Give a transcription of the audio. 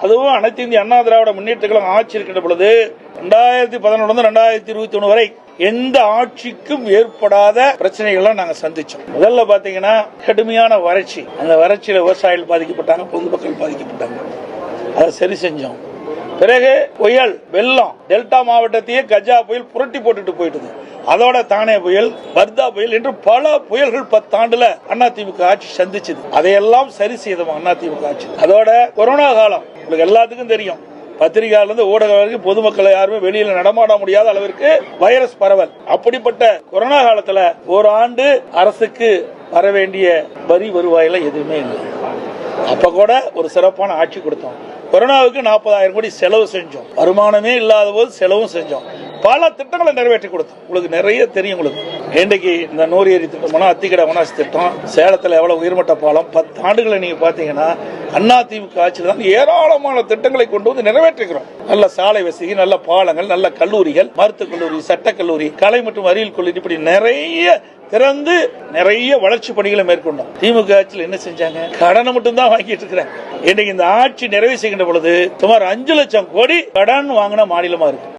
அதுவும் அனைத்து இந்திய அண்ணா திராவிட முன்னேற்ற கழகம் ஆட்சி இருக்கின்ற பொழுது 2011 2021 வரை எந்த ஆட்சிக்கும் ஏற்படாத பிரச்சனைகள் நாங்க சந்திச்சோம். முதல்ல பாத்தீங்கன்னா கடுமையான வறட்சி, அந்த வறட்சியில விவசாயிகள் பாதிக்கப்பட்டாங்க, பொதுமக்கள் பாதிக்கப்பட்டாங்க. அதை சரி செஞ்சோம். பிறகு புயல், வெள்ளம், டெல்டா மாவட்டத்தையே கஜா புயல் புரட்டி போட்டுட்டு போயிட்டது. அதோட தானே புயல், வர்தா புயல் என்று பல புயல்கள் 10 ஆண்டுல அதிமுக ஆட்சி சந்திச்சது. அதையெல்லாம் சரி செய்தோம் அதிமுக ஆட்சி. அதோட கொரோனா காலம் உங்களுக்கு எல்லாத்துக்கும் தெரியும். பத்திரிகையாளர் இருந்து ஊடகம் வரைக்கும் பொதுமக்களை யாருமே வெளியில நடமாட முடியாத அளவிற்கு வைரஸ் பரவல். அப்படிப்பட்ட கொரோனா காலத்துல ஒரு ஆண்டு அரசுக்கு வர வேண்டிய வரி வருவாயில எதுவுமே இல்லை. அப்ப கூட ஒரு சிறப்பான ஆட்சி கொடுத்தோம். கொரோனாவுக்கு 40,000 கோடி செலவு செஞ்சோம். வருமானமே இல்லாத போது செலவும் செஞ்சோம். பல திட்டங்களை நிறைவேற்றி கொடுத்தோம். உங்களுக்கு நிறைய தெரியும். உங்களுக்கு இன்றைக்கு இந்த 100 ஏரி திட்டம், அத்திக்கடை அவனாசி திட்டம், சேலத்தில் எவ்வளவு உயர்மட்ட பாலம், 10 ஆண்டுகளை நீங்க பாத்தீங்கன்னா அதிமுக ஆட்சியில் தான் ஏராளமான திட்டங்களை கொண்டு வந்து நிறைவேற்றுகிறோம். நல்ல சாலை வசதி, நல்ல பாலங்கள், நல்ல கல்லூரிகள், மருத்துவக் கல்லூரி, சட்டக்கல்லூரி, கலை மற்றும் அறிவியல் கல்லூரி, இப்படி நிறைய திறந்து நிறைய வளர்ச்சி பணிகளை மேற்கொண்டோம். திமுக ஆட்சியில் என்ன செஞ்சாங்க? கடனை மட்டும் தான் வாங்கிட்டு இருக்கிறாங்க. இன்னைக்கு இந்த ஆட்சி நிறைவு செய்கின்ற பொழுது சுமார் 5 லட்சம் கோடி கடன் வாங்கின மாநிலமா இருக்கு.